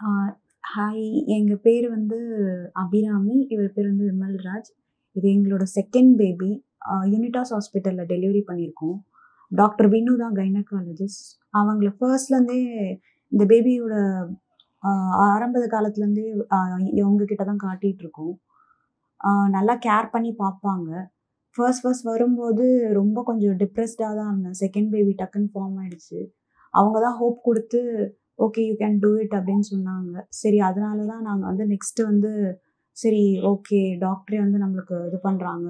ஆ hi. எங்க பேரு வந்து அபிராமி. இவர் பேர் வந்து விமல்ராஜ். இது எங்களோட 2ண்ட் பேபி. யூனிட்டாஸ் ஹாஸ்பிட்டல்ல டெலிவரி பண்ணியிருக்கோம். டாக்டர் வினு தான் கைனகாலஜிஸ்ட். அவங்கள ஃபர்ஸ்ட்லேருந்தே இந்த பேபியோட அ ஆரம்ப காலத்துலேருந்தே இவங்க கிட்ட தான் காட்டிட்டுருக்கோம். நல்லா கேர் பண்ணி பார்ப்பாங்க. ஃபர்ஸ்ட் வரும்போது ரொம்ப கொஞ்சம் டிப்ரெஸ்டா தான் இருந்தேன். 2ண்ட் பேபி டக்குன்னு ஃபார்ம் ஆயிடுச்சு. அவங்க தான் ஹோப் குடுத்து, "okay you can do it" அப்படின்னு சொன்னாங்க. சரி அதனால தான் நாங்க வந்து நெக்ஸ்ட்டு வந்து சரி ஓகே டாக்டரே வந்து நம்மளுக்கு இது பண்றாங்க.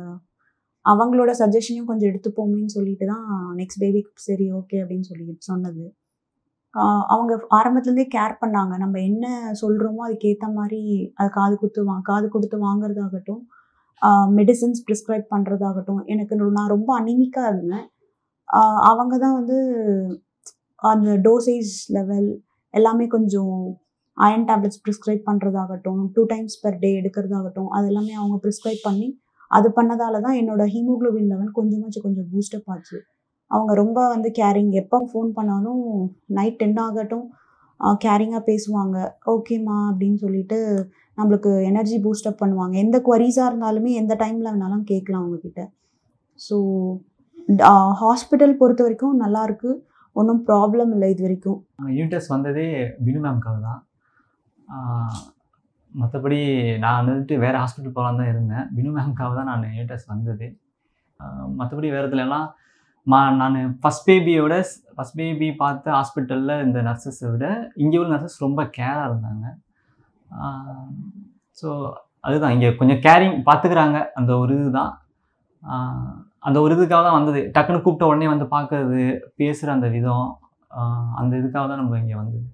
அவங்களோட சஜஷனையும் கொஞ்சம் எடுத்துப்போமேன்னு சொல்லிட்டு தான் நெக்ஸ்ட் பேபிக்கு சரி ஓகே அப்படின்னு சொல்லி சொன்னது. ஆ அவங்க ஆரம்பத்துலேருந்தே கேர் பண்ணாங்க. நம்ம என்ன சொல்றோமோ அதுக்கேத்த மாரி அது காது குடுத்து வாங்குறதாகட்டும், ஆ மெடிசின்ஸ் பிரிஸ்கிரைப் பண்றதாகட்டும், எனக்கு நான் ரொம்ப அனீமிக்கா இருந்தேன். ஆ அவங்க தான் வந்து அந்த டோசேஜ் லெவல் எல்லாமே கொஞ்சம் அயர்ன் டேப்லெட்ஸ் பிரிஸ்கிரைப் பண்றதாகட்டும், 2 டைம்ஸ் பெர் டே எடுக்கிறதாகட்டும், அது எல்லாமே அவங்க பிரிஸ்கிரைப் பண்ணி, அது பண்ணதால தான் என்னோட ஹீமோகுளோபின் லெவல் கொஞ்சம் பூஸ்டப் ஆச்சு. அவங்க ரொம்ப வந்து கேரிங். எப்போ ஃபோன் பண்ணாலும் நைட் 10 ஆகட்டும், கேரிங்கா பேசுவாங்க. "ஓகேம்மா" அப்படின்னு சொல்லிட்டு நம்மளுக்கு எனர்ஜி பூஸ்டப் பண்ணுவாங்க. எந்த குவரீஸா இருந்தாலுமே எந்த டைம்ல வேணாலும் கேட்கலாம் அவங்ககிட்ட. ஸோ ஹாஸ்பிட்டல் பொறுத்தவரைக்கும் நல்லாருக்கு. ஒண்ணும் ப்ராப்ளம் இல்ல இதுவரைக்கும். யூனிடெஸ்ட் வந்ததே பினு மேம்க்காக தான். ஆ மத்தபடி நான் வந்துட்டு வேற ஹாஸ்பிட்டல் போலான்னு தான் இருந்தேன். பினு மேம்க்காக தான் நான் யூனிடெஸ்ட் வந்ததே. மத்தபடி வேற இதுலலாம் நானு ஃபர்ஸ்ட் பேபி பார்த்த ஹாஸ்பிட்டல்ல இந்த நர்ஸஸ விட, இங்க உள்ள நர்ஸஸ் ரொம்ப கேரா இருந்தாங்க. ஆ ஸோ அதுதான் இங்க கொஞ்சம் கேரிங் பார்த்துக்கிறாங்க. அந்த ஒரு இதுதான். ஆ அந்த ஒரு இதுக்காக தான் வந்தது. டக்குனு கூப்பிட்ட உடனே வந்து பார்க்கறது, பேசுற அந்த விதம், அந்த இதுக்காக தான் நம்ம இங்க வந்தது.